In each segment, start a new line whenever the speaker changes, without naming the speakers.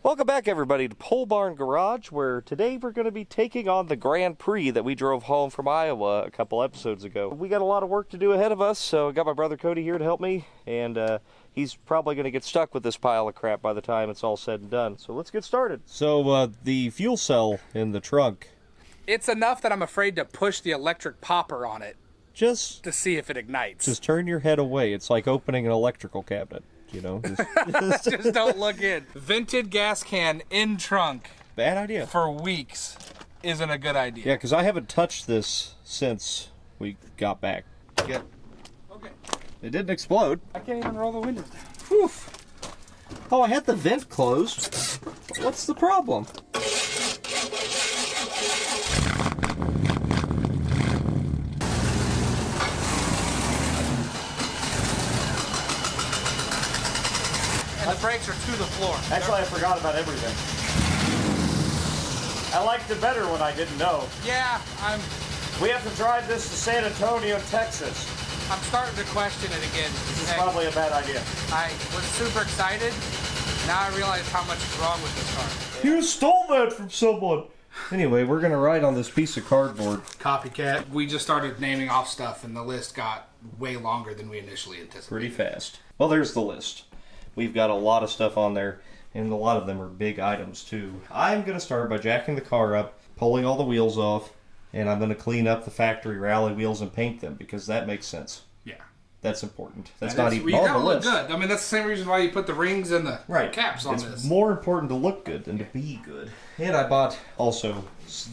Welcome back, everybody, to Pole Barn Garage, where today we're going to be taking on the Grand Prix that we drove home from Iowa a couple episodes ago. We got a lot of work to do ahead of us, so I got my brother Cody here to help me, and he's probably going to get stuck with this pile of crap by the time it's all said and done. So let's get started. So the fuel cell in the trunk.
It's enough that I'm afraid to push the electric popper on it.
Just
to see if it ignites.
Just turn your head away. It's like opening an electrical cabinet. You know,
just don't look in. Vented gas can in trunk.
Bad idea.
For weeks isn't a good idea.
Yeah, because I haven't touched this since we got back. Yeah.
Okay.
It didn't explode.
I can't even roll the windows down.
Whew. Oh, I had the vent closed. What's the problem?
And the brakes are to the floor.
Actually, I forgot about everything. I liked it better when I didn't know.
Yeah,
We have to drive this to San Antonio, Texas.
I'm starting to question it again.
This is probably a bad idea.
I was super excited. Now I realize how much is wrong with this car.
You stole that from someone. Anyway, we're going to ride on this piece of cardboard.
Copycat. We just started naming off stuff, and the list got way longer than we initially anticipated.
Pretty fast. Well, there's the list. We've got a lot of stuff on there, and a lot of them are big items, too. I'm going to start by jacking the car up, pulling all the wheels off, and I'm going to clean up the factory rally wheels and paint them, because that makes sense.
Yeah.
That's important. That's not even on the list.
Good. I mean, that's the same reason why you put the rings and the caps on this.
It's more important to look good than to be good. And I bought also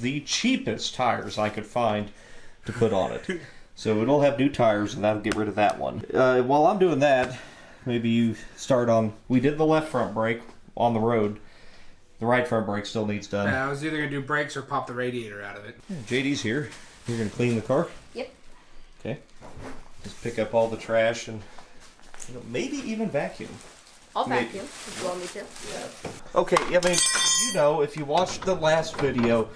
the cheapest tires I could find to put on it. So it'll have new tires, and that'll get rid of that one. While I'm doing that, maybe you start on... We did the left front brake on the road. The right front brake still needs done.
Yeah, I was either going to do brakes or pop the radiator out of it.
Yeah, JD's here. You're going to clean the car?
Yep.
Okay. Just pick up all the trash and maybe even vacuum.
I'll vacuum if you want me to.
Yeah. Okay, I mean, you know, if you watched the last video...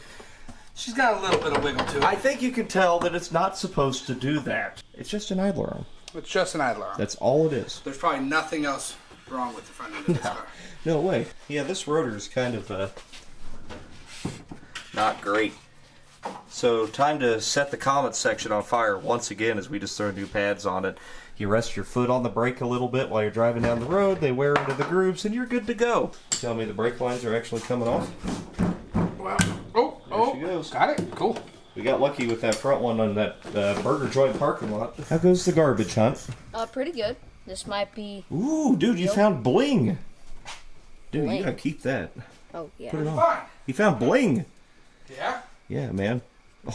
She's got a little bit of wiggle to it.
I think you can tell that it's not supposed to do that. It's just an idler arm.
It's just an idler arm.
That's all it is.
There's probably nothing else wrong with the front end of this car.
No way. Yeah, this rotor is kind of not great. So time to set the Comet section on fire once again as we just throw new pads on it. You rest your foot on the brake a little bit while you're driving down the road. They wear into the grooves and you're good to go. Tell me the brake lines are actually coming off.
Wow. Oh,
she goes.
Got it. Cool.
We got lucky with that front one on that burger joint parking lot. How goes the garbage hunt?
Pretty good. This might be...
Ooh, dude, you found bling. Dude,
Bling.
you gotta keep that.
Oh, yeah.
Put it on. You found bling.
Yeah?
Yeah, man.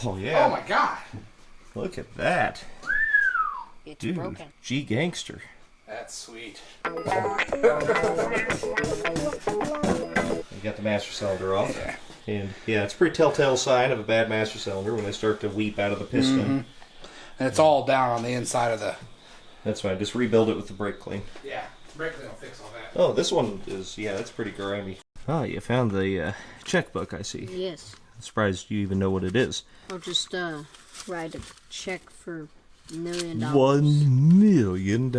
Oh, yeah.
Oh, my God.
Look at that.
It's
Dude,
broken.
G-gangster.
That's sweet.
You got the master cylinder off.
Yeah.
And, yeah, it's a pretty telltale sign of a bad master cylinder when they start to weep out of the piston.
Mm-hmm. And it's all down on the inside of the...
That's fine. Just rebuild it with the brake clean.
Yeah. Brake clean will fix all that.
Oh, this one is, yeah, that's pretty grimy. Oh, you found the checkbook, I see.
Yes.
I'm surprised you even know what it is.
I'll just write a check for $1 million.
$1 million.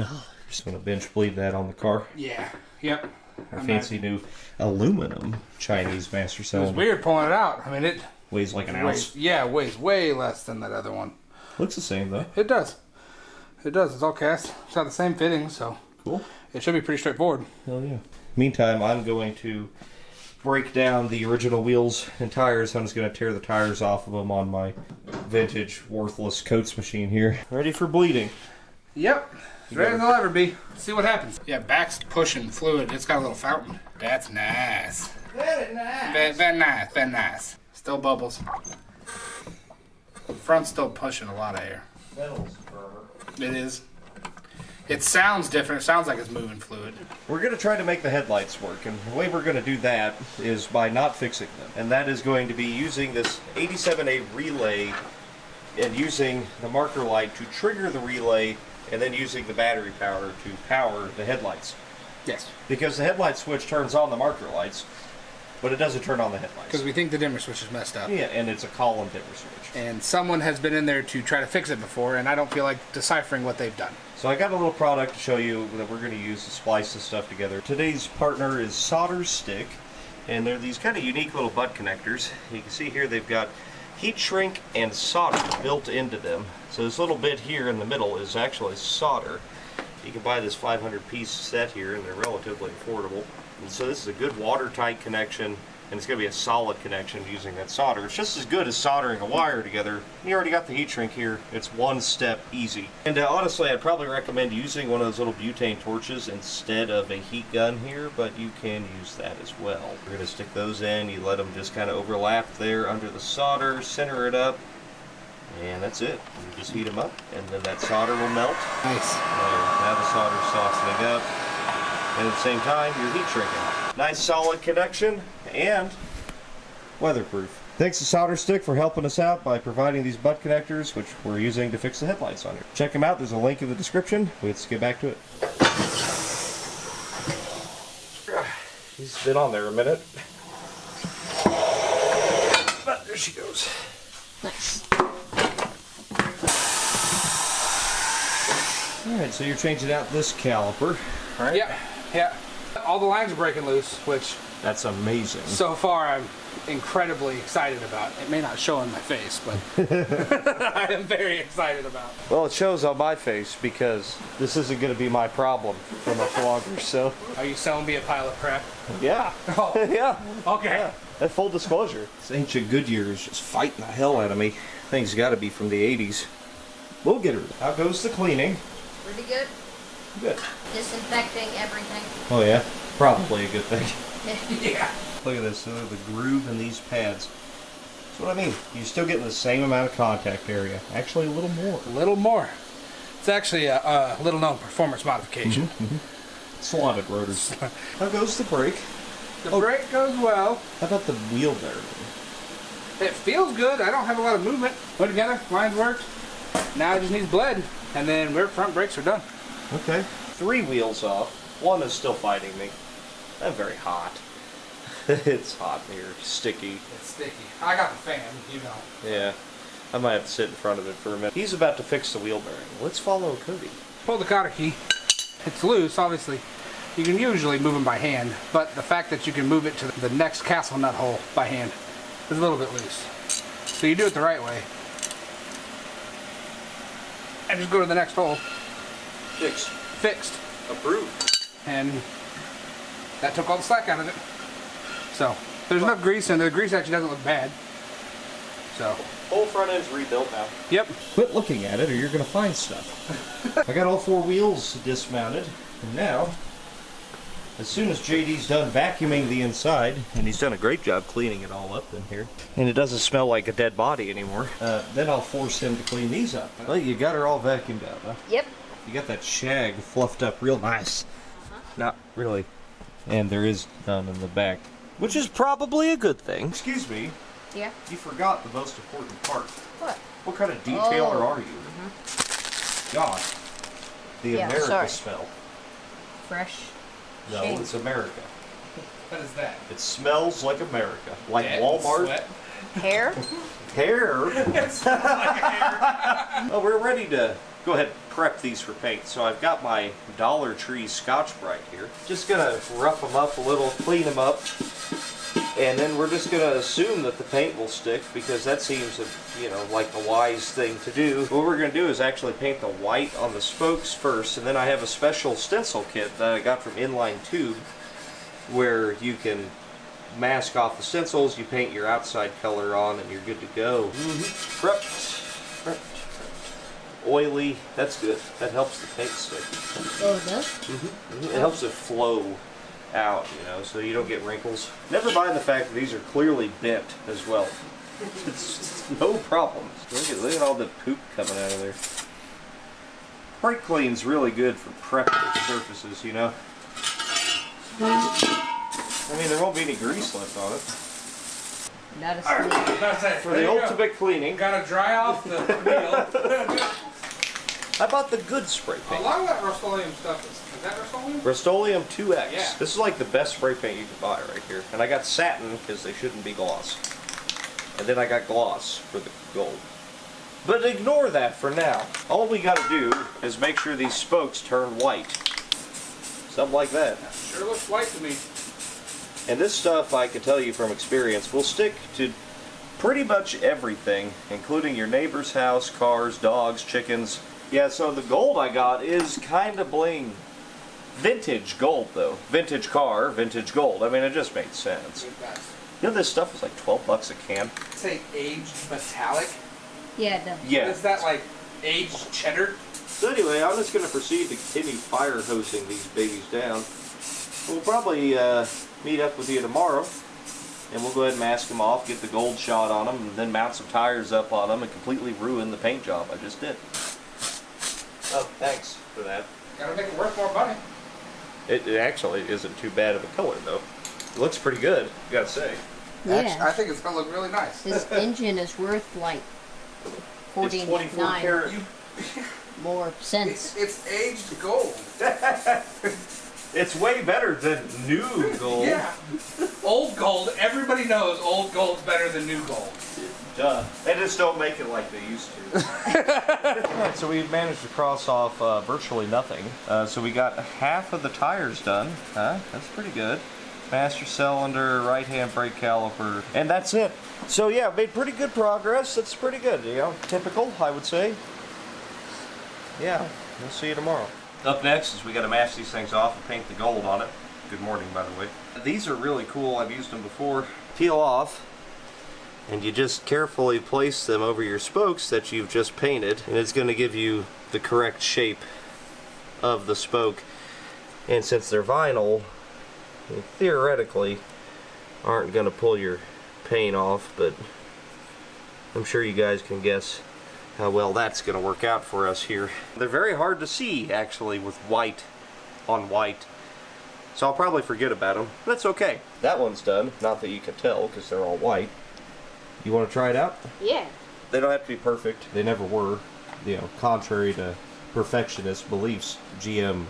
Just want to bench bleed that on the car.
Yeah. Yep.
Our fancy new aluminum Chinese master
It was
cylinder.
weird pulling it out. I mean, it
Weighs like an ounce.
weighs way less than that other one.
Looks the same, though.
It does. It does. It's all cast. It's got the same fitting, so
Cool.
it should be pretty straightforward.
Hell yeah. Meantime, I'm going to break down the original wheels and tires. I'm just going to tear the tires off of them on my vintage, worthless coats machine here. Ready for bleeding.
Yep. As ready as I'll ever be. See what happens. Yeah, back's pushing fluid. It's got a little fountain. That's nice.
Very nice.
Very nice. Very nice. Still bubbles. Front's still pushing a lot of air.
Metal's firmer.
It is. It sounds different. It sounds like it's moving fluid.
We're going to try to make the headlights work, and the way we're going to do that is by not fixing them. And that is going to be using this 87A relay and using the marker light to trigger the relay and then using the battery power to power the headlights.
Yes.
Because the headlight switch turns on the marker lights, but it doesn't turn on the headlights.
Because we think the dimmer switch is messed up.
Yeah, and it's a column dimmer switch.
And someone has been in there to try to fix it before, and I don't feel like deciphering what they've done.
So I got a little product to show you that we're going to use to splice this stuff together. Today's partner is Solder Stick, And they're these kind of unique little butt connectors. You can see here they've got heat shrink and solder built into them. So this little bit here in the middle is actually solder. You can buy this 500-piece set here, and they're relatively affordable. And so this is a good watertight connection, and it's going to be a solid connection using that solder. It's just as good as soldering a wire together. You already got the heat shrink here. It's one step easy. And honestly, I'd probably recommend using one of those little butane torches instead of a heat gun here, but you can use that as well. We're going to stick those in. You let them just kind of overlap there under the solder, center it up, and that's it. You just heat them up, and then that solder will melt.
Nice.
Now the solder's softening up, and at the same time, you're heat shrinking. Nice solid connection and weatherproof. Thanks to Solder Stick for helping us out by providing these butt connectors, which we're using to fix the headlights on here. Check them out. There's a link in the description. Let's get back to it. She's been on there a minute. But there she goes.
Nice.
Alright, so you're changing out this caliper, right?
Yeah, yeah. All the lines are breaking loose, which
That's amazing.
so far I'm incredibly excited about. It may not show on my face, but I am very excited about.
Well, it shows on my face because this isn't going to be my problem for much longer, so.
Are you selling me a pile of crap?
Yeah.
Oh.
Yeah.
Okay.
Yeah. At full disclosure. This ancient Goodyear is just fighting the hell out of me. Thing's got to be from the 80s. We'll get her. How goes the cleaning?
Pretty good.
Good.
Disinfecting everything.
Oh yeah? Probably a good thing.
Yeah.
Look at this, the groove in these pads. That's what I mean. You're still getting the same amount of contact area. Actually, a little more.
A little more. It's actually a little known performance modification.
Slotted rotors. How goes the brake?
The brake goes well.
How about the wheel bearing?
It feels good. I don't have a lot of movement. Put it together, lines worked. Now it just needs bled, and then rear front brakes are done.
Okay. 3 wheels off. One is still fighting me. I'm very hot. It's hot here. Sticky.
It's sticky. I got the fan, you know.
Yeah. I might have to sit in front of it for a minute. He's about to fix the wheel bearing. Let's follow Cody.
Pull the cotter key. It's loose, obviously. You can usually move them by hand, but the fact that you can move it to the next castle nut hole by hand is a little bit loose. So you do it the right way. And just go to the next hole.
Fixed.
Fixed.
Approved.
And that took all the slack out of it. So there's enough grease, and the grease actually doesn't look bad. So
Whole front end's rebuilt now.
yep.
Quit looking at it or you're going to find stuff. I got all 4 wheels dismounted, and now, as soon as JD's done vacuuming the inside, and he's done a great job cleaning it all up in here, and it doesn't smell like a dead body anymore, then I'll force him to clean these up. Well, you got her all vacuumed out, huh?
Yep.
You got that shag fluffed up real nice. Not really. And there is none in the back, which is probably a good thing. Excuse me,
Yeah.
you forgot the most important part.
What?
What kind of detailer
Oh.
are you? God, the
Yeah,
America
sorry.
smell.
Fresh.
No,
Shame.
it's America.
What is that?
It smells like America. Like
Dead
Walmart.
sweat?
Hair?
Hair. Oh, we're ready to go ahead and prep these for paint. So I've got my Dollar Tree Scotch-Brite here. Just gonna rough them up a little, clean them up, and then we're just gonna assume that the paint will stick because that seems, like the wise thing to do. What we're gonna do is actually paint the white on the spokes first, and then I have a special stencil kit that I got from Inline Tube, where you can mask off the stencils, you paint your outside color on, and you're good to go. Prepped. Oily, that's good. That helps the paint stick.
Oh, it does?
It helps it flow out, so you don't get wrinkles. Never mind the fact that these are clearly bent as well. It's no problem. Look at all the poop coming out of there. Brake clean's really good for prepping surfaces, I mean, there won't be any grease left on it.
Not a sleep.
For the ultimate cleaning,
Gotta dry off the wheel.
I bought the good spray
A
paint.
lot of that Rust-Oleum stuff is that Rust-Oleum?
Rust-Oleum 2X.
Yeah.
This is like the best spray paint you can buy right here. And I got satin because they shouldn't be gloss. And then I got gloss for the gold. But ignore that for now. All we got to do is make sure these spokes turn white. Something like that.
Sure looks white to me.
And this stuff, I can tell you from experience, will stick to pretty much everything, including your neighbor's house, cars, dogs, chickens. Yeah, so the gold I got is kind of bling. Vintage gold, though. Vintage car, vintage gold. I mean, it just made sense. You know, this stuff is like 12 bucks a can.
Say aged metallic?
Yeah, it does.
Yeah.
Is that like aged cheddar?
So anyway, I'm just going to proceed to continue fire hosing these babies down. We'll probably meet up with you tomorrow, and we'll go ahead and mask them off, get the gold shot on them, and then mount some tires up on them and completely ruin the paint job I just did. Oh, thanks for that.
Gotta make it worth more money.
It actually isn't too bad of a color, though. It looks pretty good, I gotta say.
Yeah.
Actually, I think it's gonna look really nice.
This engine is worth like
It's 24
49
karat.
more cents.
It's aged gold.
It's way better than new gold.
Yeah. Old gold, everybody knows old gold's better than new gold.
Duh. They just don't make it like they used to. Alright, so we've managed to cross off virtually nothing. So we got half of the tires done. That's pretty good. Master cylinder, right-hand brake caliper, and that's it. So yeah, made pretty good progress. That's pretty good, you know, typical, I would say. Yeah, we'll see you tomorrow. Up next is we got to mask these things off and paint the gold on it. Good morning, by the way. These are really cool. I've used them before. Peel off, and you just carefully place them over your spokes that you've just painted, and it's going to give you the correct shape of the spoke. And since they're vinyl, they theoretically aren't going to pull your paint off, but I'm sure you guys can guess how well that's going to work out for us here. They're very hard to see, actually, with white on white. So I'll probably forget about them. But that's okay. That one's done. Not that you can tell, because they're all white. You want to try it out?
Yeah.
They don't have to be perfect. They never were. You know, contrary to perfectionist beliefs, GM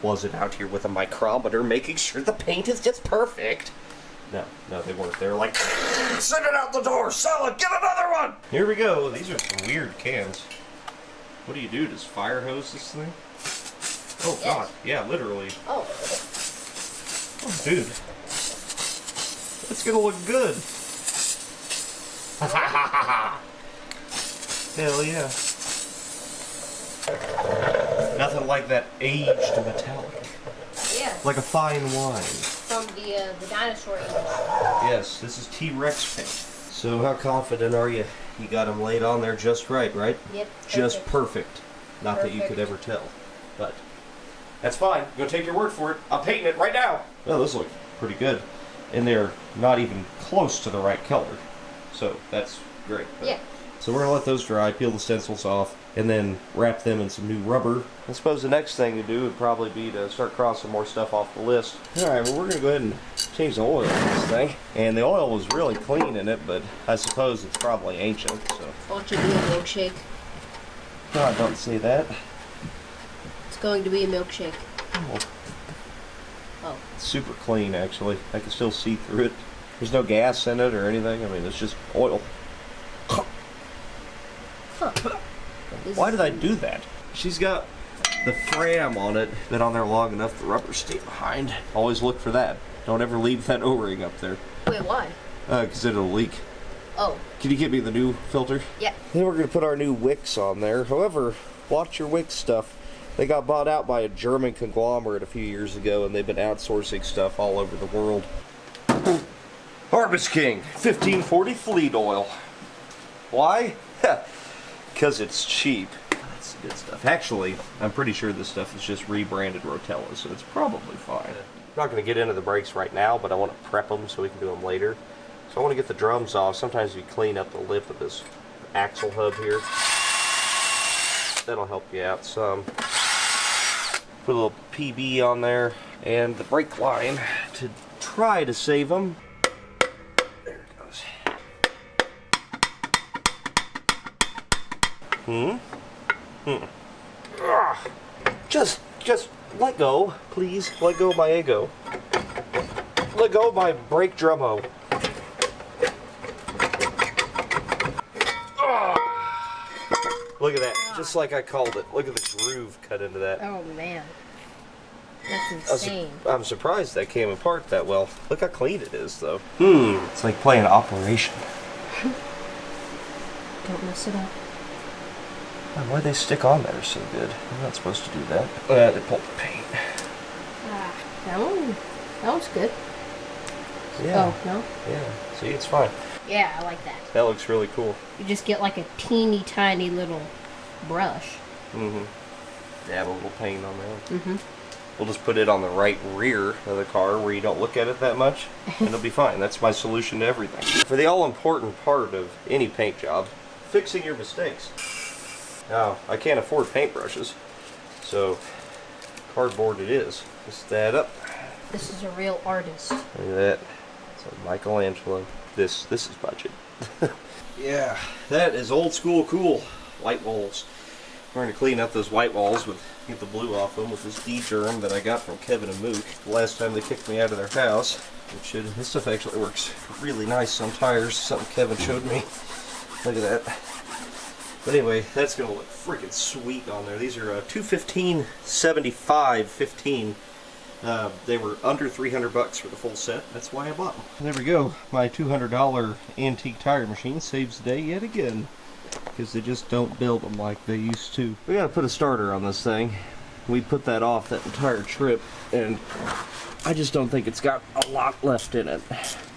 wasn't out here with a micrometer making sure the paint is just perfect. No, they weren't. They were like, send it out the door, sell it, get another one! Here we go. These are some weird cans. What do you do? Just fire hose this thing? Oh,
Yes.
God. Yeah, literally.
Oh.
Oh, dude. It's gonna look good. Hell yeah. Nothing like that aged metallic.
Yeah.
Like a fine wine.
From the dinosaur age.
Yes, this is T-Rex paint. So how confident are you? You got them laid on there just right?
Yep.
Just perfect. Not that you could ever tell, but that's fine. Go take your word for it. I'm painting it right now. Well, those look pretty good, and they're not even close to the right color, so that's great.
Yeah.
So we're gonna let those dry, peel the stencils off, and then wrap them in some new rubber. I suppose the next thing to do would probably be to start crossing more stuff off the list. Alright, well, we're gonna go ahead and change the oil on this thing. And the oil was really clean in it, but I suppose it's probably ancient, so.
Why don't you do a milkshake?
No, don't say that.
It's going to be a milkshake.
Oh,
Oh.
it's super clean, actually. I can still see through it. There's no gas in it or anything. I mean, it's just oil.
Huh.
Why did I do that? She's got the fram on it. Been on there long enough, the rubber stay behind. Always look for that. Don't ever leave that O-ring up there.
Wait, why?
Because it'll leak.
Oh.
Can you get me the new filter?
Yeah.
Then we're going to put our new wicks on there. However, watch your wick stuff. They got bought out by a German conglomerate a few years ago, and they've been outsourcing stuff all over the world. Harvest King 1540 fleet oil. Why? Because it's cheap. That's good stuff. Actually, I'm pretty sure this stuff is just rebranded Rotella, so it's probably fine. I'm not going to get into the brakes right now, but I want to prep them so we can do them later. So I want to get the drums off. Sometimes you clean up the lip of this axle hub here. That'll help you out some. Put a little PB on there and the brake line to try to save them. There it goes. Just let go, please. Let go of my ego. Let go of my brake drummo. Look at that, just like I called it. Look at the groove cut into that.
Oh, man. That's insane.
I'm surprised that came apart that well. Look how clean it is, though. It's like playing Operation.
Don't mess it up.
Why'd they stick on there so good? I'm not supposed to do that. They pulled the paint.
That one's good.
Yeah.
Oh, no?
Yeah. See, it's fine.
Yeah, I like that.
That looks really cool.
You just get like a teeny tiny little brush.
Dab a little paint on there. We'll just put it on the right rear of the car where you don't look at it that much, and it'll be fine. That's my solution to everything. For the all-important part of any paint job, fixing your mistakes. Now, I can't afford paintbrushes, so cardboard it is. Just that up.
This is a real artist.
Look at that. It's like Michelangelo. This is budget. Yeah, that is old school cool. White walls. We're going to clean up those white walls with get the blue off them with this D-germ that I got from Kevin and Mook the last time they kicked me out of their house. This stuff actually works really nice on tires. Something Kevin showed me. Look at that. But anyway, that's going to look freaking sweet on there. These are 215/75 15. They were under $300 for the full set. That's why I bought them. There we go. My $200 antique tire machine saves the day yet again, because they just don't build them like they used to. We gotta put a starter on this thing. We put that off that entire trip, and I just don't think it's got a lot left in it.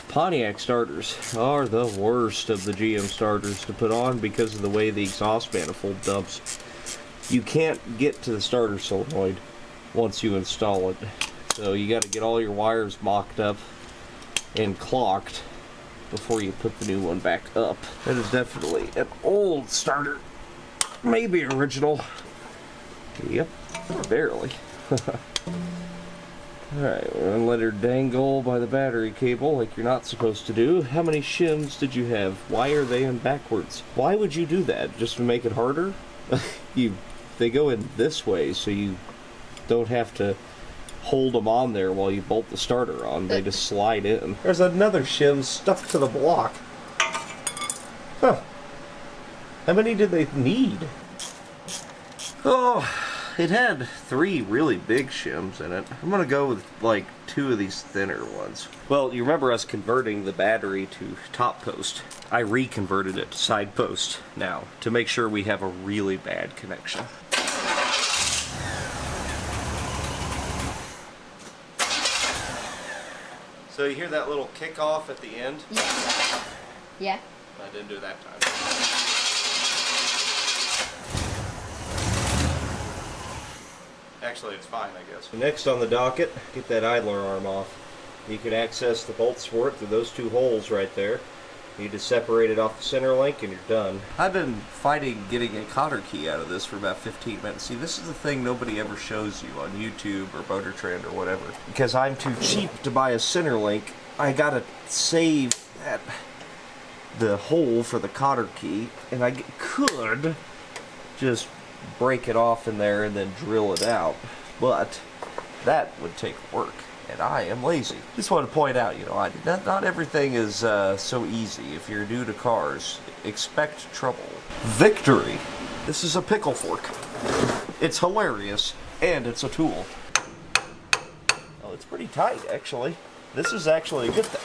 Pontiac starters are the worst of the GM starters to put on because of the way the exhaust manifold dumps. You can't get to the starter solenoid once you install it. So you got to get all your wires mocked up and clocked before you put the new one back up. That is definitely an old starter. Maybe original. Yep, barely. Alright, we're gonna let her dangle by the battery cable like you're not supposed to do. How many shims did you have? Why are they in backwards? Why would you do that? Just to make it harder? They go in this way so you don't have to hold them on there while you bolt the starter on. They just slide in. There's another shim stuck to the block. Huh. How many did they need? Oh, it had 3 really big shims in it. I'm gonna go with like 2 of these thinner ones. Well, you remember us converting the battery to top post. I reconverted it to side post now to make sure we have a really bad connection. So you hear that little kick off at the end?
Yeah.
I didn't do that time. Actually, it's fine, I guess. Next on the docket, get that idler arm off. You can access the bolts for it through those 2 holes right there. You just separate it off the center link and you're done. I've been fighting getting a cotter key out of this for about 15 minutes. See, this is the thing nobody ever shows you on YouTube or Motor Trend or whatever. Because I'm too cheap to buy a center link, I gotta save the hole for the cotter key, and I could just break it off in there and then drill it out. But that would take work. And I am lazy. Just want to point out, you know, not everything is so easy. If you're new to cars, expect trouble. Victory! This is a pickle fork. It's hilarious, and it's a tool. Oh, it's pretty tight, actually. This is actually a good thing.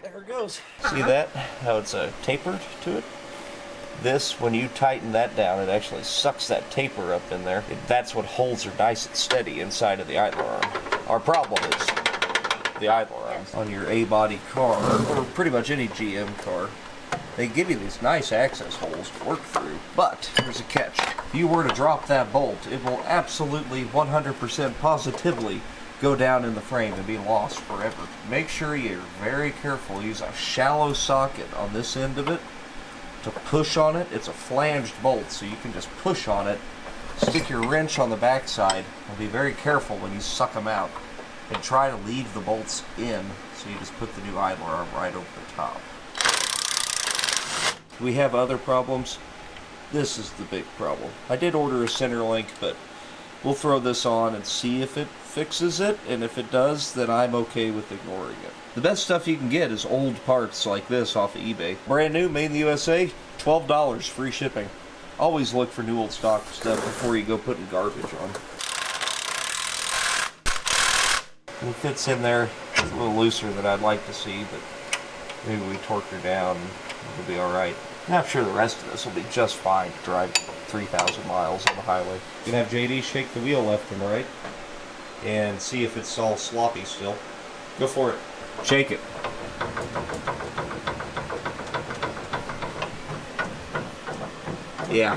There it goes. See that? How it's tapered to it? This, when you tighten that down, it actually sucks that taper up in there. That's what holds her nice and steady inside of the idler arm. Our problem is the idler arm. On your A-body car, or pretty much any GM car, they give you these nice access holes to work through. But there's a catch. If you were to drop that bolt, it will absolutely 100% positively go down in the frame and be lost forever. Make sure you're very careful. Use a shallow socket on this end of it to push on it. It's a flanged bolt, so you can just push on it, stick your wrench on the backside, and be very careful when you suck them out. And try to leave the bolts in, so you just put the new idler arm right over the top. We have other problems. This is the big problem. I did order a center link, but we'll throw this on and see if it fixes it, and if it does, then I'm okay with ignoring it. The best stuff you can get is old parts like this off of eBay. Brand new, made in the USA, $12, free shipping. always look for new old stock stuff before you go putting garbage on. And it fits in there. It's a little looser than I'd like to see, but maybe we torque her down and it'll be alright. I'm sure the rest of this will be just fine to drive 3,000 miles on the highway. You can have JD shake the wheel left and right and see if it's all sloppy still. Go for it. Shake it. Yeah.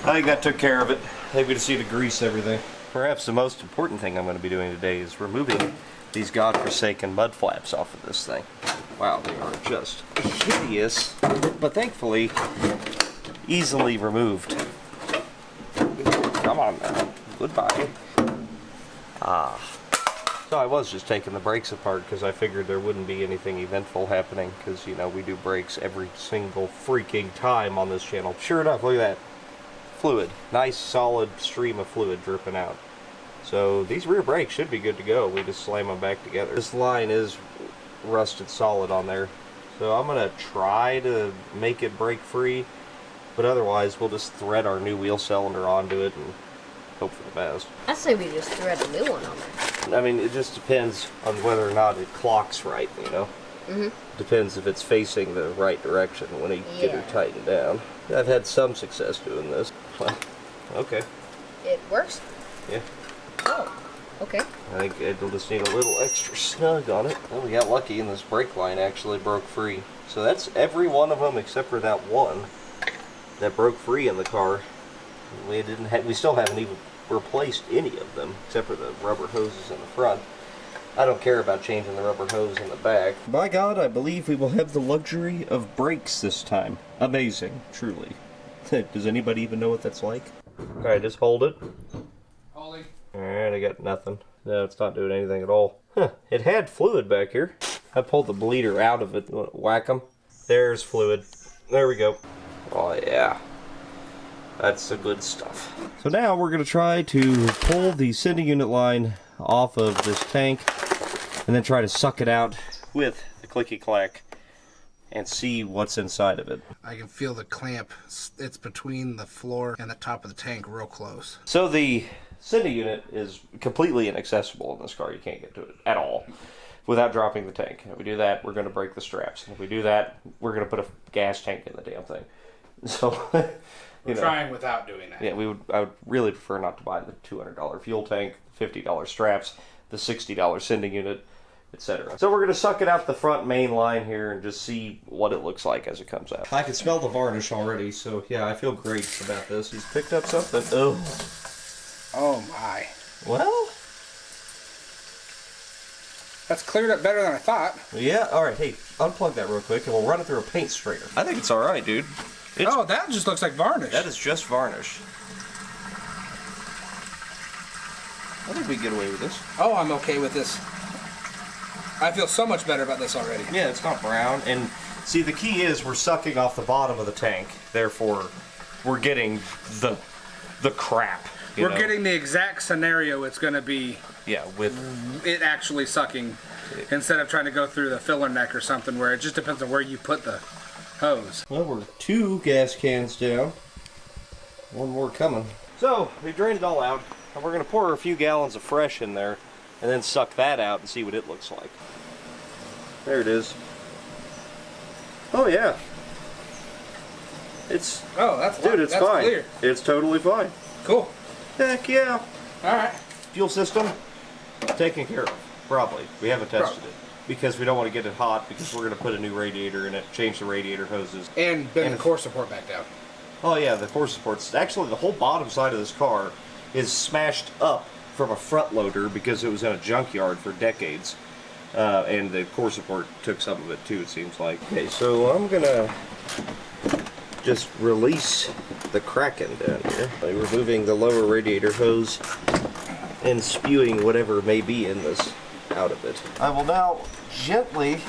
I think that took care of it. I think we just need to grease everything. Perhaps the most important thing I'm going to be doing today is removing these godforsaken mud flaps off of this thing. Wow, they are just hideous, but thankfully easily removed. Come on now. Goodbye. So I was just taking the brakes apart because I figured there wouldn't be anything eventful happening because, you know, we do brakes every single freaking time on this channel. Sure enough, look at that. Fluid. Nice solid stream of fluid dripping out. So these rear brakes should be good to go. We just slam them back together. This line is rusted solid on there. So I'm going to try to make it brake free, but otherwise we'll just thread our new wheel cylinder onto it and hope for the best.
I say we just thread a new one on there.
I mean, it just depends on whether or not it clocks right, you know? Depends if it's facing the right direction when you get her tightened down. I've had some success doing this. Well, okay.
It works?
Yeah.
Oh, okay.
I think it'll just need a little extra snug on it. Well, we got lucky and this brake line actually broke free. So that's every one of them except for that one that broke free in the car. We still haven't even replaced any of them except for the rubber hoses in the front. I don't care about changing the rubber hose in the back. By God, I believe we will have the luxury of brakes this time. Amazing, truly. Does anybody even know what that's like? Alright, just hold it.
Holding.
Alright, I got nothing. No, it's not doing anything at all. Huh, it had fluid back here. I pulled the bleeder out of it. Whack them. There's fluid. There we go. Oh yeah. That's the good stuff. So now we're going to try to pull the sending unit line off of this tank and then try to suck it out with the clicky clack and see what's inside of it.
I can feel the clamp. It's between the floor and the top of the tank real close.
So the sending unit is completely inaccessible in this car. You can't get to it at all without dropping the tank. If we do that, we're going to break the straps. And if we do that, we're going to put a gas tank in the damn thing. So...
We're trying without doing that.
Yeah, I would really prefer not to buy the $200 fuel tank, $50 straps, the $60 sending unit, etc. So we're going to suck it out the front main line here and just see what it looks like as it comes out. I can smell the varnish already, so yeah, I feel great about this. He's picked up something.
Oh my.
Well,
that's cleared up better than I thought.
Yeah, alright, hey, unplug that real quick and we'll run it through a paint strainer. I think it's alright, dude.
Oh, that just looks like varnish.
That is just varnish. I think we can get away with this.
Oh, I'm okay with this. I feel so much better about this already.
Yeah, it's not brown. And see, the key is we're sucking off the bottom of the tank. Therefore, we're getting the crap.
We're getting the exact scenario it's going to be.
Yeah, with
it actually sucking instead of trying to go through the filler neck or something where it just depends on where you put the hose.
Well, we're 2 gas cans down. 1 more coming. So, we drained it all out, and we're going to pour a few gallons of fresh in there, and then suck that out and see what it looks like. There it is. Oh, yeah. It's...
Oh, that's
dude, it's
that's
fine.
Clear.
It's totally fine.
Cool.
Heck yeah.
Alright.
Fuel system, taken care of. Probably. We haven't tested it. Because we don't want to get it hot, because we're going to put a new radiator in it, change the radiator hoses.
And bend the core support back down.
Oh yeah, the core supports. Actually, the whole bottom side of this car is smashed up from a front loader because it was in a junkyard for decades. And the core support took some of it too, it seems like. Okay, so I'm going to just release the Kraken down here by removing the lower radiator hose and spewing whatever may be in this out of it. I will now gently,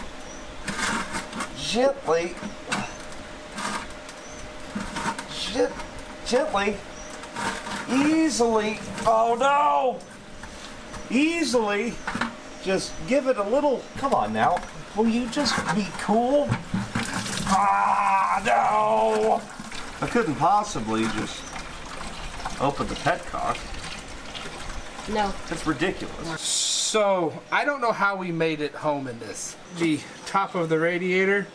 easily, oh no! Easily, just give it a little, come on now, will you just be cool? Ah, no! I couldn't possibly just open the petcock.
No.
That's ridiculous.
So, I don't know how we made it home in this. The top of the radiator,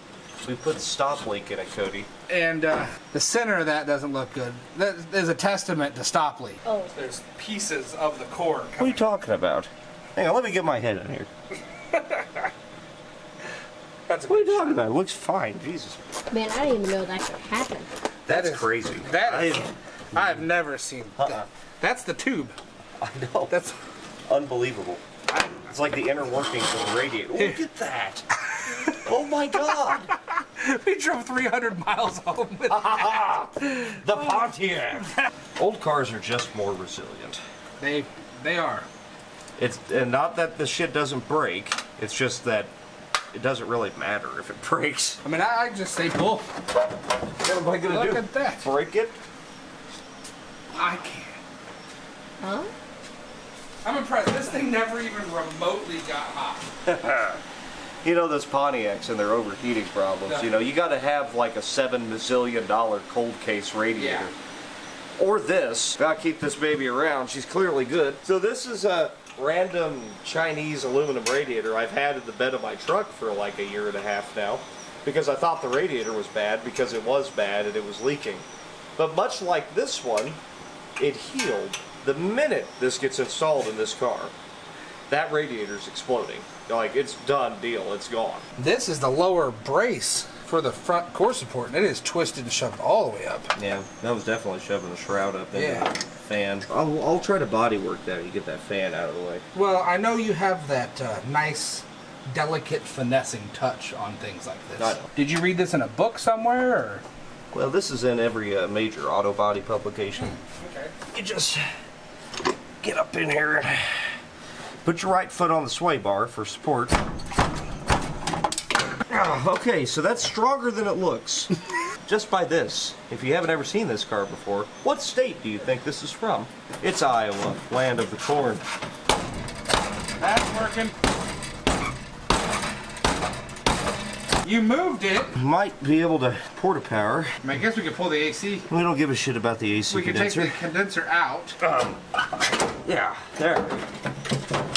We put a stop leak in it, Cody.
and the center of that doesn't look good. That is a testament to stop leak.
Oh.
There's pieces of the core
What are you
coming.
talking about? Hang on, let me get my head in here.
That's a
What are
good
you talking about? It looks fine. Jesus.
Man, I didn't even know that could happen.
That's
is-
crazy.
That is, I've never seen that. That's the tube.
I know.
That's
Unbelievable. It's like the inner workings of the radiator. Look at that. Oh my God.
we drove 300 miles home with
The Pontiac. Old cars are just more resilient.
They are.
It's and not that the shit doesn't break. It's just that it doesn't really matter if it breaks.
I mean, I just say pull.
What am I gonna
Look
do?
at that.
Break it?
I can't.
Huh?
I'm impressed. This thing never even remotely got hot.
You know those Pontiacs and their overheating problems.
Yeah.
You know, you got to have like a $7 bazillion cold case radiator.
Yeah.
Or this. Gotta keep this baby around. She's clearly good. So this is a random Chinese aluminum radiator I've had in the bed of my truck for like a year and a half now, because I thought the radiator was bad because it was bad and it was leaking. But much like this one, it healed the minute this gets installed in this car. That radiator's exploding. Like, it's done deal. It's gone.
This is the lower brace for the front core support, and it is twisted and shoved all the way up.
Yeah, that was definitely shoving the shroud up into
Yeah.
the fan. I'll try to body work that. You get that fan out of the way.
Well, I know you have that nice, delicate finessing touch on things like this.
I know.
Did you read this in a book somewhere, or?
Well, this is in every major auto body publication.
Okay.
You just get up in here and put your right foot on the sway bar for support. Okay, so that's stronger than it looks. Just by this. If you haven't ever seen this car before, what state do you think this is from? It's Iowa, land of the corn.
That's working. You moved it.
Might be able to porta power.
I mean, I guess we could pull the AC.
We don't give a shit about the AC
We could take
condenser.
the condenser out.
Yeah, there.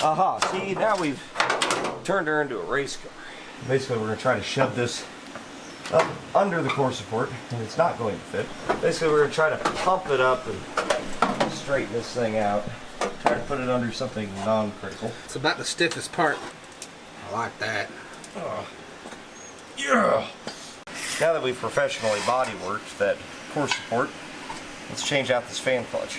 Aha, see, now we've turned her into a race car. Basically, we're going to try to shove this up under the core support, and it's not going to fit. Basically, we're going to try to pump it up and straighten this thing out. Try to put it under something non-critical.
It's about the stiffest part. I like that.
Yeah! Now that we've professionally body worked that core support, let's change out this fan clutch.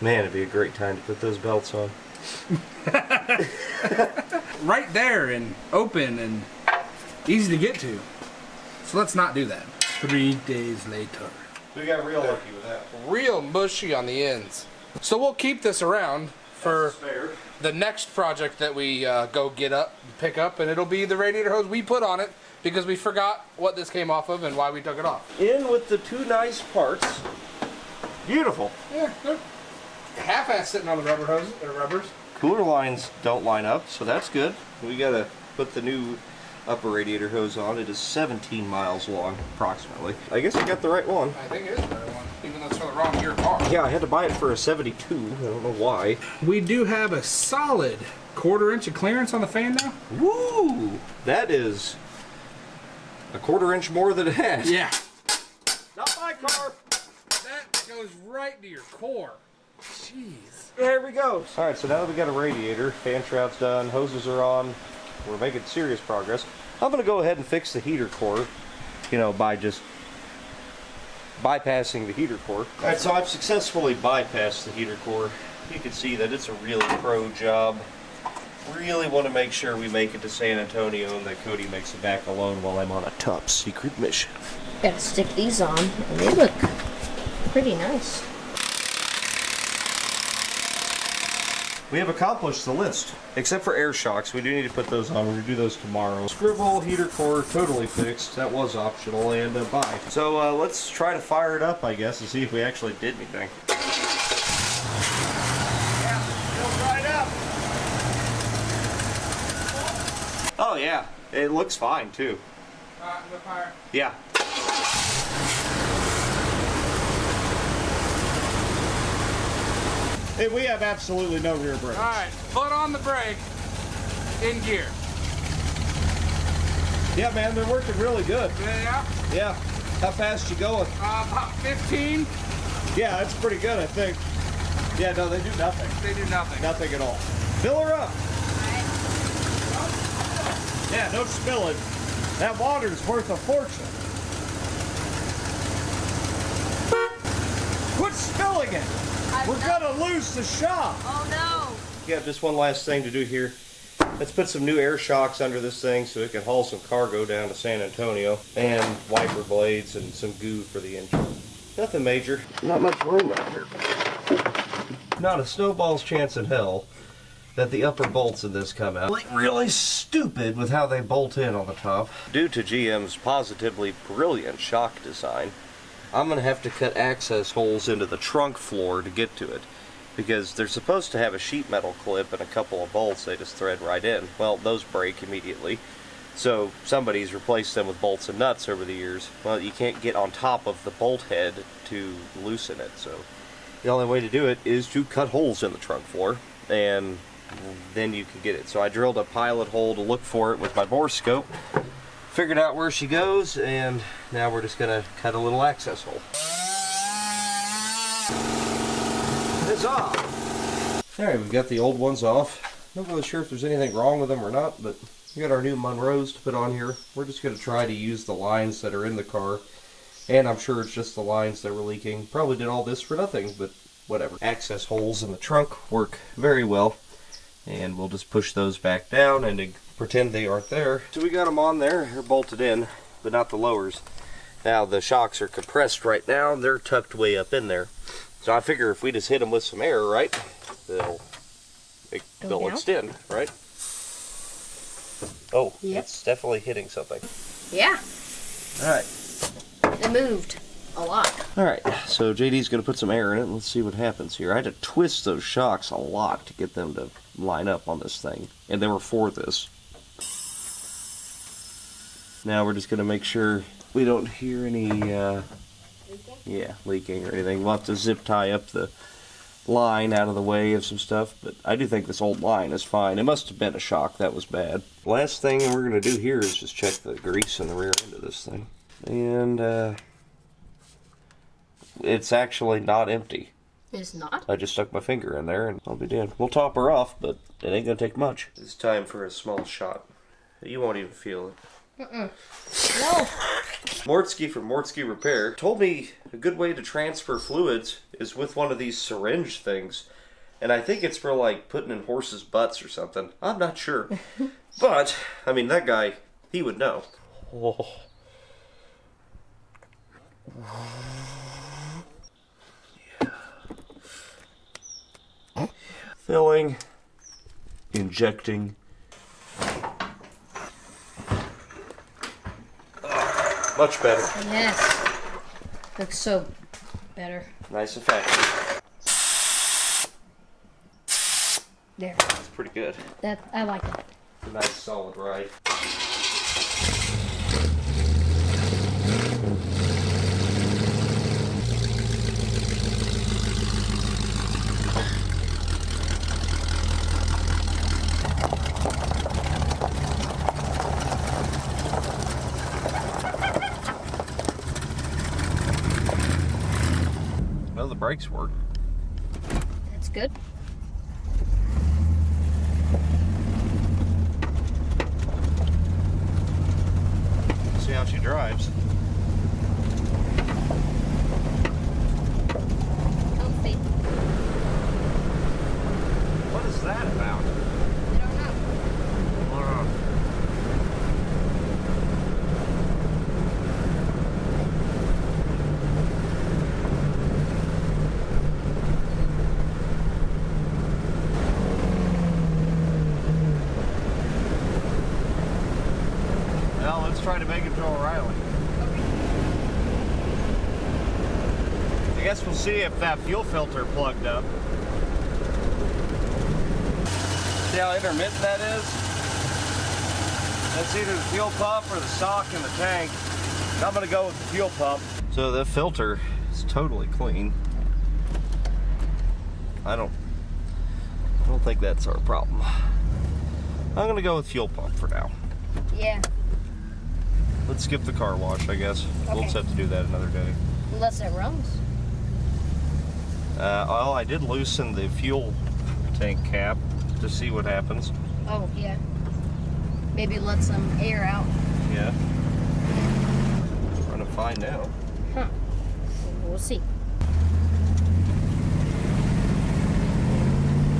Man, it'd be a great time to put those belts on.
Right there and open and easy to get to. So let's not do that. 3 days later.
We got real lucky with that.
Real mushy on the ends. So we'll keep this around for
Spare.
the next project that we go pick up, and it'll be the radiator hose we put on it because we forgot what this came off of and why we took it off.
In with the two nice parts. Beautiful.
Yeah, they're half-ass sitting on the rubber hoses or rubbers.
Cooler lines don't line up, so that's good. We gotta put the new upper radiator hose on. It is 17 miles long, approximately. I guess I got the right one.
I think it is the right one, even though it's for the wrong year car.
Yeah, I had to buy it for a 72. I don't know why.
We do have a solid 1/4 inch of clearance on the fan now.
Woo! That is a 1/4 inch more than it had.
Yeah.
Not my car.
That goes right to your core. Jeez.
There we go. All right, so now that we got a radiator, fan shroud's done, hoses are on, we're making serious progress. I'm gonna go ahead and fix the heater core, you know, by just bypassing the heater core. All right, so I've successfully bypassed the heater core. You can see that it's a really pro job. Really want to make sure we make it to San Antonio and that Cody makes it back alone while I'm on a top secret mission.
Gotta stick these on, and they look pretty nice.
We have accomplished the list, except for air shocks. We do need to put those on. We're gonna do those tomorrow. Scribble, heater core, totally fixed. That was optional, and bye. So let's try to fire it up, I guess, and see if we actually did anything. Yeah, it'll right up. Oh yeah, it looks fine too.
Look higher.
Yeah. Hey, we have absolutely no rear brakes.
All right, foot on the brake, in gear.
Yeah, man, they're working really good.
Yeah.
Yeah. How fast you going?
About 15.
Yeah, that's pretty good, I think. Yeah, no, they do nothing.
They do nothing.
Nothing at all. Fill her up. Yeah, don't spill it. That water's worth a fortune. Quit spilling it. We're gonna lose the shop.
Oh no.
Yeah, just one last thing to do here. Let's put some new air shocks under this thing so it can haul some cargo down to San Antonio, and wiper blades and some goo for the engine. Nothing major. Not much room out here. Not a snowball's chance in hell that the upper bolts of this come out like really stupid with how they bolt in on the top. Due to GM's positively brilliant shock design, I'm going to have to cut access holes into the trunk floor to get to it, because they're supposed to have a sheet metal clip and a couple of bolts they just thread right in. Well, those break immediately, so somebody's replaced them with bolts and nuts over the years. Well, you can't get on top of the bolt head to loosen it, so the only way to do it is to cut holes in the trunk floor, and then you can get it. So I drilled a pilot hole to look for it with my bore scope, figured out where she goes, and now we're just gonna cut a little access hole. It's off. Alright, we've got the old ones off. Not really sure if there's anything wrong with them or not, but we got our new Monroes to put on here. We're just gonna try to use the lines that are in the car, and I'm sure it's just the lines that were leaking. Probably did all this for nothing, but whatever. Access holes in the trunk work very well, and we'll just push those back down and pretend they aren't there. So we got them on there, they're bolted in, but not the lowers. Now the shocks are compressed right now, they're tucked way up in there. So I figure if we just hit them with some air, right, they'll extend, right? Oh,
Yep.
It's definitely hitting something.
Yeah.
Alright.
It moved a lot.
Alright, so JD's going to put some air in it, and let's see what happens here. I had to twist those shocks a lot to get them to line up on this thing, and they were for this. Now we're just going to make sure we don't hear any leaking or anything. We'll have to zip tie up the line out of the way of some stuff, but I do think this old line is fine. It must have been a shock, that was bad. Last thing we're going to do here is just check the grease in the rear end of this thing. And it's actually not empty.
It's not?
I just stuck my finger in there and I'll be dead. We'll top her off, but it ain't going to take much. It's time for a small shot. You won't even feel it.
No.
Mortsky from Mortsky Repair told me a good way to transfer fluids is with one of these syringe things. And I think it's for like putting in horses' butts or something. I'm not sure. But, I mean, that guy, he would know. Oh. Yeah. Filling, injecting. Much better.
Yes. Looks so better.
Nice effect.
There.
That's pretty good.
That I like that.
A nice solid ride. Well, the brakes work.
That's good.
See how she drives.
Comfy.
What is that about?
I don't know.
Well, let's try to make it to O'Reilly. I guess we'll see if that fuel filter plugged up. See how intermittent that is? That's either the fuel pump or the sock in the tank. I'm gonna go with the fuel pump. So the filter is totally clean. I don't think that's our problem. I'm gonna go with fuel pump for now.
Yeah.
Let's skip the car wash, I guess.
Okay.
We'll set to do that another day.
Unless it runs.
Well, I did loosen the fuel tank cap to see what happens.
Oh, yeah. Maybe let some air out.
Yeah. It's running fine now.
Huh. We'll see.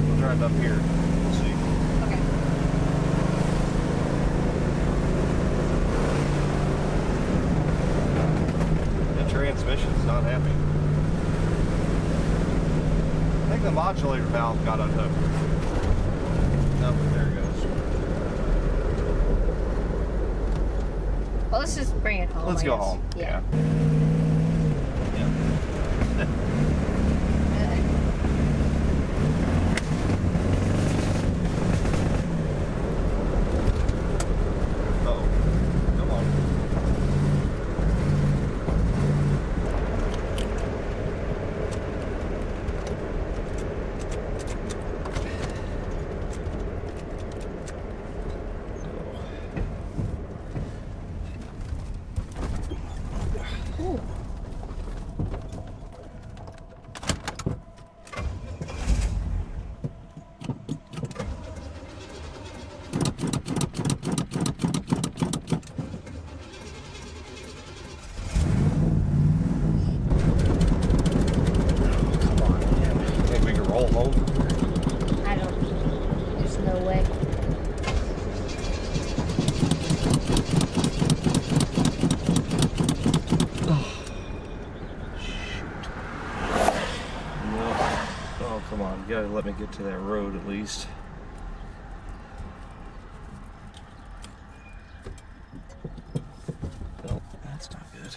We'll drive up here. We'll see.
Okay.
The transmission's not happy. I think the modulator valve got unhooked. Oh, there it goes.
Well, let's just bring it home.
Let's
I
go
guess.
home. Yeah. Uh-oh. Come on.
Ooh.
Come on, man. Think we can roll home?
I don't. There's no way.
No. Oh, come on. You gotta let me get to that road at least. No, that's not good.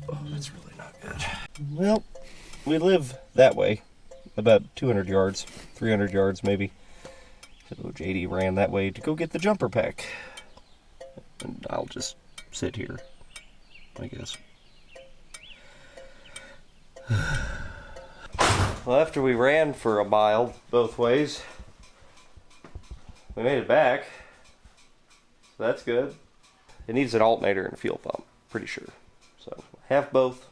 Oh, that's really not good. Well, we live that way. About 200 yards, 300 yards maybe. So JD ran that way to go get the jumper pack. And I'll just sit here, I guess. Well, after we ran for a mile both ways, we made it back. So that's good. It needs an alternator and a fuel pump, pretty sure. So I have both.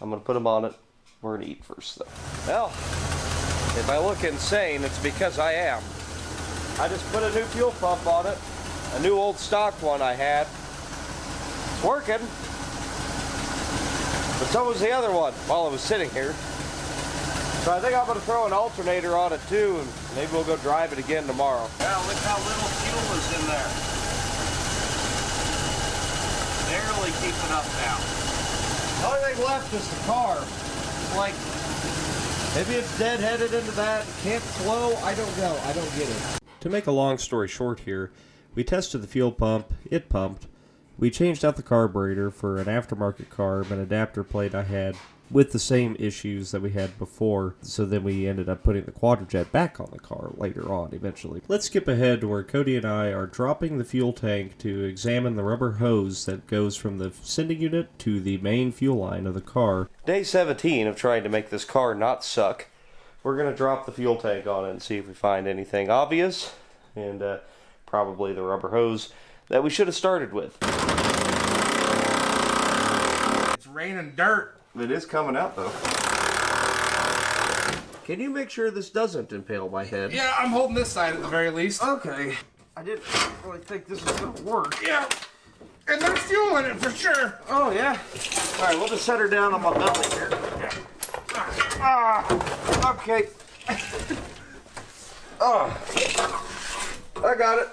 I'm gonna put them on it. We're gonna eat first though. Well, if I look insane, it's because I am. I just put a new fuel pump on it. A new old stock one I had. It's working. But so was the other one while I was sitting here. So I think I'm going to throw an alternator on it too, and maybe we'll go drive it again tomorrow. Yeah, look how little fuel is in there. Barely keeping up now. The only thing left is the car. Like, maybe it's dead-headed into that, can't flow, I don't know, I don't get it. To make a long story short here, we tested the fuel pump, it pumped. We changed out the carburetor for an aftermarket carb and adapter plate I had with the same issues that we had before. So then we ended up putting the Quadrajet back on the car later on eventually. Let's skip ahead to where Cody and I are dropping the fuel tank to examine the rubber hose that goes from the sending unit to the main fuel line of the car. Day 17 of trying to make this car not suck. We're going to drop the fuel tank on it and see if we find anything obvious. And probably the rubber hose that we should have started with.
It's raining dirt.
It is coming out though. Can you make sure this doesn't impale my head?
Yeah, I'm holding this side at the very least.
Okay. I didn't really think this was gonna work.
Yeah. And there's fuel in it for sure.
Oh yeah. Alright, we'll just set her down on my belly here. Ah, okay. Oh. I got it.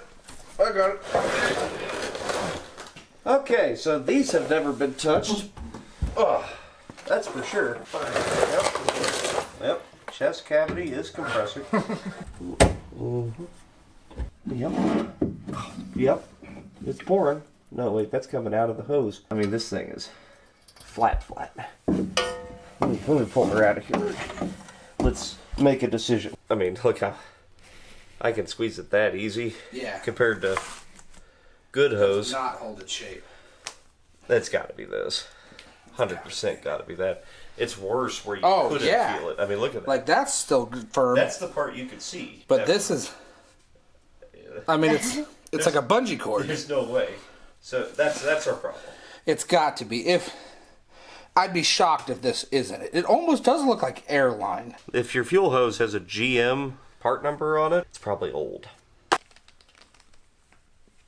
Okay, so these have never been touched. Oh, that's for sure. Yep. Chest cavity is compressing. Yep. It's pouring. No, wait, that's coming out of the hose. I mean, this thing is flat. Let me pull her out of here. Let's make a decision. I mean, look how I can squeeze it that easy.
Yeah.
Compared to good hose.
Does not hold its shape.
That's got to be this. 100% got to be that. It's worse where you couldn't feel it. I mean, look at that.
Like, that's still firm.
That's the part you could see.
But this is... I mean, it's like a bungee cord.
There's no way. So that's our problem.
It's got to be. I'd be shocked if this isn't. It almost does look like airline.
If your fuel hose has a GM part number on it, it's probably old.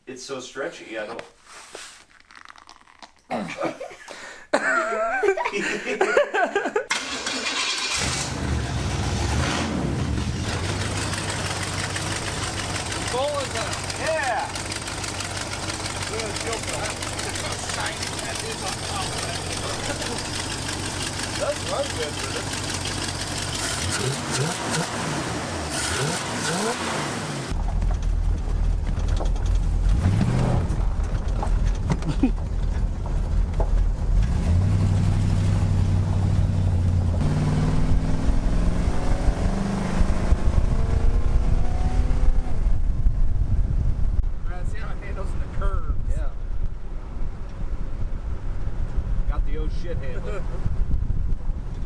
It's so stretchy, I don't... Yeah! That's run good with it.
See how it handles in the curves.
Yeah. Got the oh shit handle.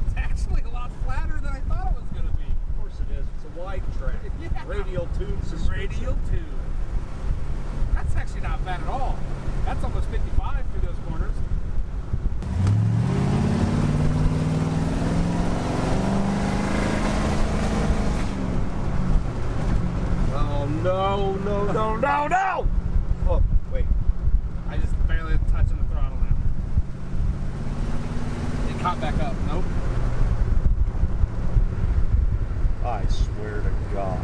It's actually a lot flatter than I thought it was going to be.
Of course it is. It's a wide track.
Yeah.
Radial tube suspension.
Radial tube. That's actually not bad at all. That's almost 55 through those corners.
Oh no, no, no, no, no! Oh, wait.
I just barely touching the throttle now. It caught back up. Nope.
I swear to God.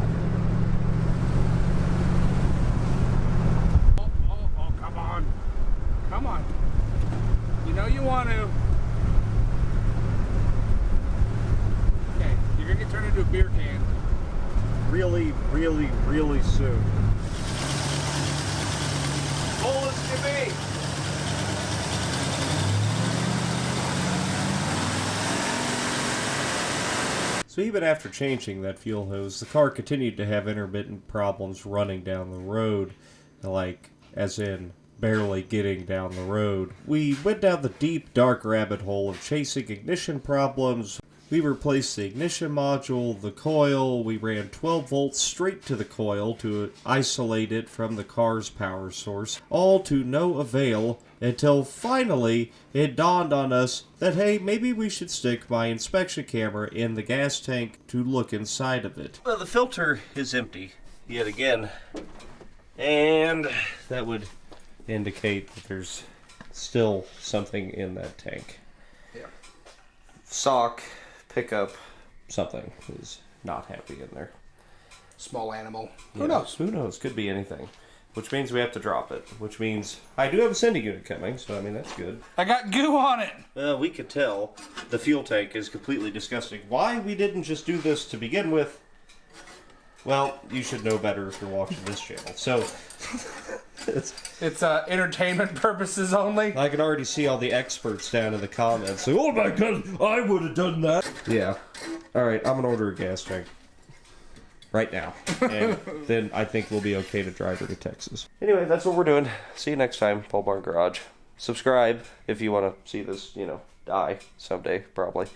Oh, come on. Come on. You know you want to. Okay, you're going to get turned into a beer can.
Really, really, really soon. Full as can be. So even after changing that fuel hose, the car continued to have intermittent problems running down the road, like, as in, barely getting down the road. We went down the deep, dark rabbit hole of chasing ignition problems. We replaced the ignition module, the coil. We ran 12 volts straight to the coil to isolate it from the car's power source, all to no avail until finally it dawned on us that, hey, maybe we should stick my inspection camera in the gas tank to look inside of it. Well, the filter is empty yet again, and that would indicate that there's still something in that tank.
Yeah.
Sock, pickup, something is not happy in there.
Small animal.
Yeah,
Who knows?
Who knows? Could be anything. Which means we have to drop it. Which means I do have a sending unit coming, so I mean that's good.
I got goo on it.
We could tell the fuel tank is completely disgusting. Why we didn't just do this to begin with? Well, you should know better if you're watching this channel. So
it's entertainment purposes only.
I can already see all the experts down in the comments saying, "Oh my God, I would have done that." Yeah. All right, I'm gonna order a gas tank right now, and then I think we'll be okay to drive her to Texas. Anyway, that's what we're doing. See you next time, Pole Barn Garage. Subscribe if you want to see this, die someday, probably.